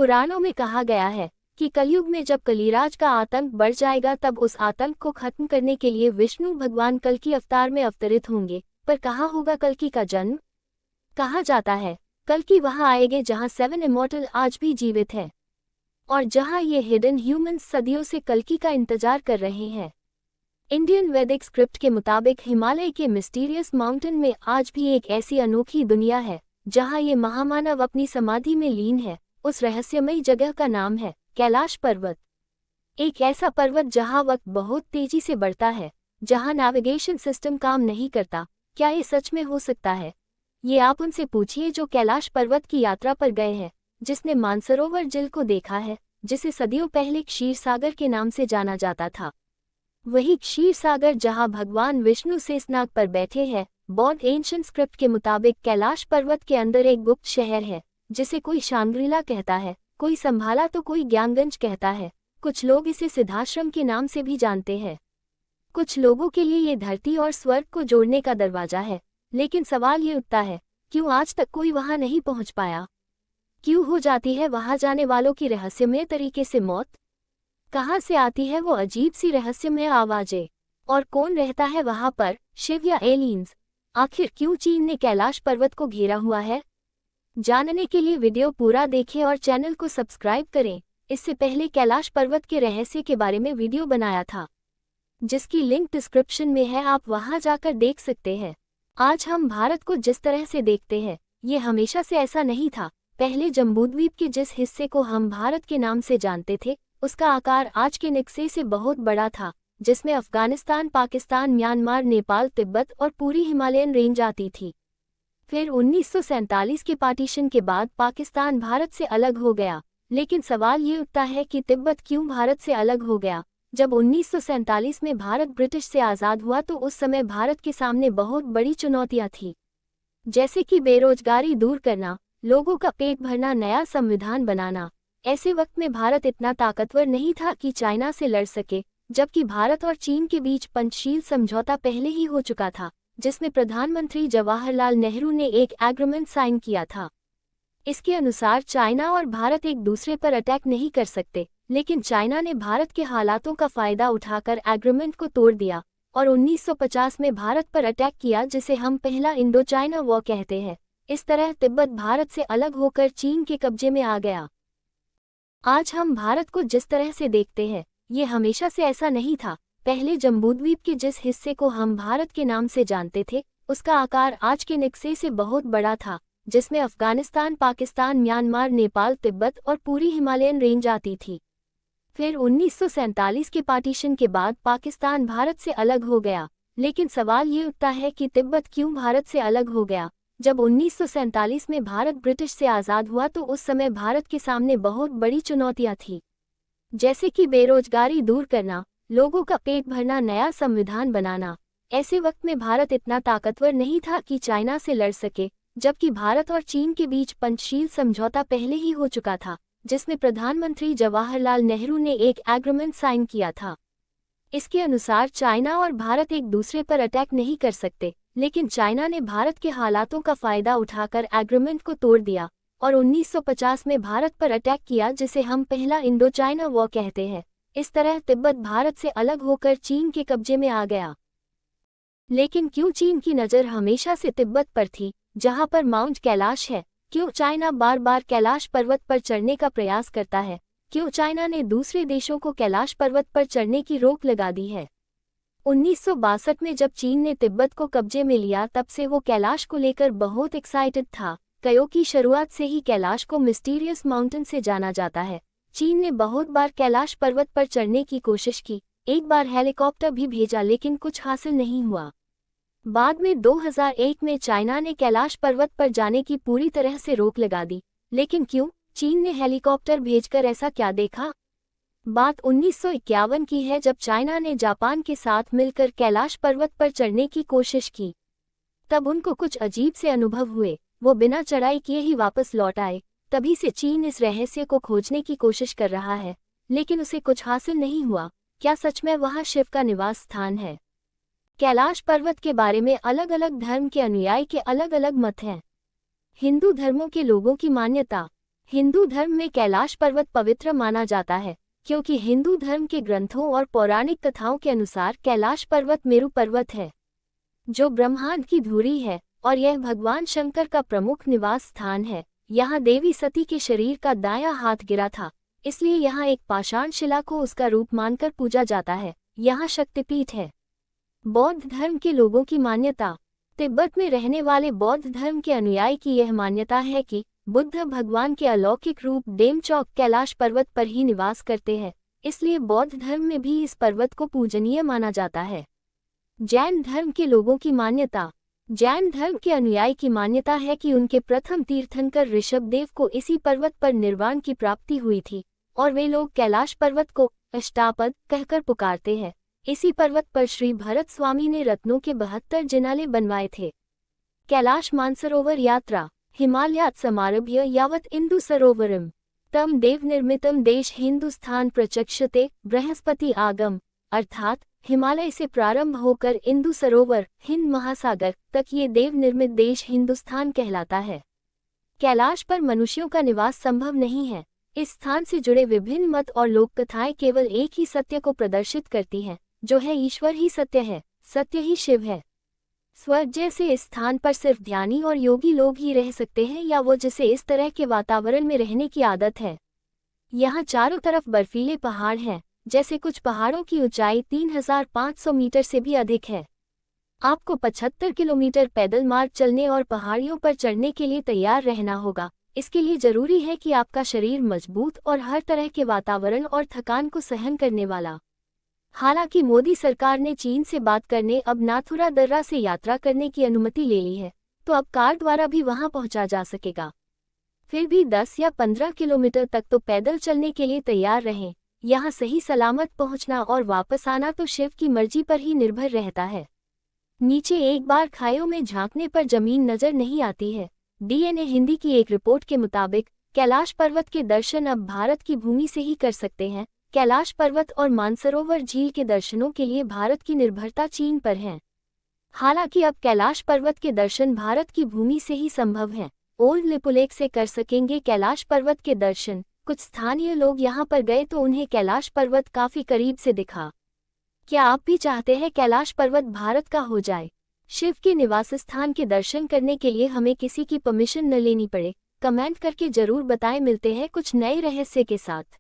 पुराणों में कहा गया है कि कलयुग में जब कलिराज का आतंक बढ़ जाएगा तब उस आतंक को खत्म करने के लिए विष्णु भगवान कल्कि अवतार में अवतरित होंगे। पर कहाँ होगा कल्कि का जन्म? कहा जाता है कल्कि वहां आएंगे जहां 7 इमॉर्टल आज भी जीवित है और जहां ये हिडन ह्यूमंस सदियों से कल्कि का इंतजार कर रहे हैं। इंडियन वैदिक स्क्रिप्ट के मुताबिक हिमालय के मिस्टीरियस माउंटेन में आज भी एक ऐसी अनोखी दुनिया है जहां ये महामानव अपनी समाधि में लीन है। उस रहस्यमयी जगह का नाम है कैलाश पर्वत। एक ऐसा पर्वत जहां वक्त बहुत तेजी से बढ़ता है, जहां नेविगेशन सिस्टम काम नहीं करता। क्या ये सच में हो सकता है? ये आप उनसे पूछिए जो कैलाश पर्वत की यात्रा पर गए हैं, जिसने मानसरोवर झील को देखा है, जिसे सदियों पहले क्षीर सागर के नाम से जाना जाता था। वही क्षीर सागर जहां भगवान विष्णु शेषनाग पर बैठे हैं। बौद्ध एंशिएंट स्क्रिप्ट के मुताबिक कैलाश पर्वत के अंदर एक गुप्त शहर है जिसे कोई शांग्रीला कहता है, कोई संभाला तो कोई ज्ञानगंज कहता है। कुछ लोग इसे सिद्धाश्रम के नाम से भी जानते हैं। कुछ लोगों के लिए ये धरती और स्वर्ग को जोड़ने का दरवाजा है। लेकिन सवाल ये उठता है, क्यों आज तक कोई वहां नहीं पहुंच पाया? क्यों हो जाती है वहां जाने वालों की रहस्यमय तरीके से मौत? कहां से आती है वो अजीब सी रहस्यमय आवाजें? और कौन रहता है वहां पर, शिव या एलियंस? आखिर क्यों चीन ने कैलाश पर्वत को घेरा हुआ है? जानने के लिए वीडियो पूरा देखें और चैनल को सब्सक्राइब करें। इससे पहले कैलाश पर्वत के रहस्य के बारे में वीडियो बनाया था, जिसकी लिंक डिस्क्रिप्शन में है, आप वहां जाकर देख सकते हैं। आज हम भारत को जिस तरह से देखते हैं, ये हमेशा से ऐसा नहीं था। पहले जम्बूद्वीप के जिस हिस्से को हम भारत के नाम से जानते थे, उसका आकार आज के नक्शे से बहुत बड़ा था, जिसमें अफगानिस्तान, पाकिस्तान, म्यांमार, नेपाल, तिब्बत और पूरी हिमालयन रेंज आती थी। फिर 1947 के पार्टीशन के बाद पाकिस्तान भारत से अलग हो गया। लेकिन सवाल ये उठता है कि तिब्बत क्यों भारत से अलग हो गया? जब 1947 में भारत ब्रिटिश से आज़ाद हुआ तो उस समय भारत के सामने बहुत बड़ी चुनौतियां थीं, जैसे कि बेरोजगारी दूर करना, लोगों का पेट भरना, नया संविधान बनाना। ऐसे वक्त में भारत इतना ताकतवर नहीं था कि चाइना से लड़ सके, जबकि भारत और चीन के बीच पंचशील समझौता पहले ही हो चुका था, जिसमें प्रधानमंत्री जवाहरलाल नेहरू ने एक एग्रीमेंट साइन किया था। इसके अनुसार चाइना और भारत एक दूसरे पर अटैक नहीं कर सकते, लेकिन चाइना ने भारत के हालातों का फायदा उठाकर एग्रीमेंट को तोड़ दिया और 1950 में भारत पर अटैक किया, जिसे हम पहला इंडो चाइना वॉर कहते हैं। इस तरह तिब्बत भारत से अलग होकर चीन के कब्जे में आ गया। आज हम भारत को जिस तरह से देखते हैं, ये हमेशा से ऐसा नहीं था। पहले जम्बूद्वीप के जिस हिस्से को हम भारत के नाम से जानते थे, उसका आकार आज के नक्शे से बहुत बड़ा था, जिसमें अफगानिस्तान, पाकिस्तान, म्यांमार, नेपाल, तिब्बत और पूरी हिमालयन रेंज आती थी। फिर 1947 के पार्टीशन के बाद पाकिस्तान भारत से अलग हो गया। लेकिन सवाल ये उठता है कि तिब्बत क्यों भारत से अलग हो गया? जब 1947 में भारत ब्रिटिश से आज़ाद हुआ तो उस समय भारत के सामने बहुत बड़ी चुनौतियां थीं, जैसे कि बेरोजगारी दूर करना, लोगों का पेट भरना, नया संविधान बनाना। ऐसे वक्त में भारत इतना ताकतवर नहीं था कि चाइना से लड़ सके, जबकि भारत और चीन के बीच पंचशील समझौता पहले ही हो चुका था, जिसमें प्रधानमंत्री जवाहरलाल नेहरू ने एक एग्रीमेंट साइन किया था। इसके अनुसार चाइना और भारत एक दूसरे पर अटैक नहीं कर सकते, लेकिन चाइना ने भारत के हालातों का फायदा उठाकर एग्रीमेंट को तोड़ दिया और 1950 में भारत पर अटैक किया, जिसे हम पहला इंडो चाइना वॉर कहते हैं। इस तरह तिब्बत भारत से अलग होकर चीन के कब्जे में आ गया। लेकिन क्यों चीन की नज़र हमेशा से तिब्बत पर थी, जहां पर माउंट कैलाश है? क्यों चाइना बार बार कैलाश पर्वत पर चढ़ने का प्रयास करता है? क्यों चाइना ने दूसरे देशों को कैलाश पर्वत पर चढ़ने की रोक लगा दी है? 1962 में जब चीन ने तिब्बत को कब्जे में लिया, तब से वो कैलाश को लेकर बहुत एक्साइटेड था। कयो की शुरुआत से ही कैलाश को मिस्टीरियस माउंटेन से जाना जाता है। चीन ने बहुत बार कैलाश पर्वत पर चढ़ने की कोशिश की, एक बार हेलीकॉप्टर भी भेजा, लेकिन कुछ हासिल नहीं हुआ। बाद में 2001 में चाइना ने कैलाश पर्वत पर जाने की पूरी तरह से रोक लगा दी। लेकिन क्यों? चीन ने हेलीकॉप्टर भेजकर ऐसा क्या देखा? बात 1951 की है, जब चाइना ने जापान के साथ मिलकर कैलाश पर्वत पर चढ़ने की कोशिश की। तब उनको कुछ अजीब से अनुभव हुए, वो बिना चढ़ाई किए ही वापस लौट आए। तभी से चीन इस रहस्य को खोजने की कोशिश कर रहा है, लेकिन उसे कुछ हासिल नहीं हुआ। क्या सच में वहां शिव का निवास स्थान है? कैलाश पर्वत के बारे में अलग अलग धर्म के अनुयायी के अलग अलग मत हैं। हिंदू धर्मों के लोगों की मान्यता। हिंदू धर्म में कैलाश पर्वत पवित्र माना जाता है, क्योंकि हिंदू धर्म के ग्रंथों और पौराणिक कथाओं के अनुसार कैलाश पर्वत मेरु पर्वत है, जो ब्रह्मांड की धुरी है और यह भगवान शंकर का प्रमुख निवास स्थान है। यहाँ देवी सती के शरीर का दायां हाथ गिरा था, इसलिए यहाँ एक पाषाण शिला को उसका रूप मानकर पूजा जाता है। यहाँ शक्तिपीठ है। बौद्ध धर्म के लोगों की मान्यता। तिब्बत में रहने वाले बौद्ध धर्म के अनुयायी की यह मान्यता है कि बुद्ध भगवान के अलौकिक रूप डेमचौक कैलाश पर्वत पर ही निवास करते हैं, इसलिए बौद्ध धर्म में भी इस पर्वत को पूजनीय माना जाता है। जैन धर्म के लोगों की मान्यता। जैन धर्म के अनुयायी की मान्यता है कि उनके प्रथम तीर्थंकर ऋषभदेव को इसी पर्वत पर निर्वाण की प्राप्ति हुई थी और वे लोग कैलाश पर्वत को अष्टापद कहकर पुकारते हैं। इसी पर्वत पर श्री भरत स्वामी ने रत्नों के 72 जिनाले बनवाए थे। कैलाश मानसरोवर यात्रा। हिमालयात् समारभ्य यावत् इंदु सरोवरम तम देव निर्मितम देश हिंदुस्थान प्रचक्षते बृहस्पति आगम, अर्थात हिमालय से प्रारंभ होकर इंदु सरोवर हिंद महासागर तक ये देव निर्मित देश हिंदुस्तान कहलाता है। कैलाश पर मनुष्यों का निवास संभव नहीं है। इस स्थान से जुड़े विभिन्न मत और लोक कथाएं केवल एक ही सत्य को प्रदर्शित करती हैं, जो है ईश्वर ही सत्य है, सत्य ही शिव है। स्वर्ग जैसे इस स्थान पर सिर्फ ध्यानी और योगी लोग ही रह सकते हैं या वो जिसे इस तरह के वातावरण में रहने की आदत है। यहाँ चारों तरफ बर्फीले पहाड़ हैं, जैसे कुछ पहाड़ों की ऊंचाई 3500 मीटर से भी अधिक है। आपको 75 किलोमीटर पैदल मार्ग चलने और पहाड़ियों पर चढ़ने के लिए तैयार रहना होगा। इसके लिए जरूरी है कि आपका शरीर मजबूत और हर तरह के वातावरण और थकान को सहन करने वाला। हालांकि मोदी सरकार ने चीन से बात करने अब नाथुला दर्रा से यात्रा करने की अनुमति ले ली है, तो अब कार द्वारा भी वहां पहुंचा जा सकेगा। फिर भी 10 या 15 किलोमीटर तक तो पैदल चलने के लिए तैयार रहें। यहाँ सही सलामत पहुंचना और वापस आना तो शिव की मर्जी पर ही निर्भर रहता है। नीचे एक बार खाइयों में झांकने पर जमीन नजर नहीं आती है। डीएनए हिंदी की एक रिपोर्ट के मुताबिक कैलाश पर्वत के दर्शन अब भारत की भूमि से ही कर सकते हैं। कैलाश पर्वत और मानसरोवर झील के दर्शनों के लिए भारत की निर्भरता चीन पर है। हालांकि अब कैलाश पर्वत के दर्शन भारत की भूमि से ही संभव हैं। ओल्ड लिपुलेख से कर सकेंगे कैलाश पर्वत के दर्शन। कुछ स्थानीय लोग यहाँ पर गए तो उन्हें कैलाश पर्वत काफी करीब से दिखा। क्या आप भी चाहते हैं कैलाश पर्वत भारत का हो जाए? शिव के निवास स्थान के दर्शन करने के लिए हमें किसी की परमिशन न लेनी पड़े। कमेंट करके जरूर बताएं। मिलते हैं कुछ नए रहस्य के साथ।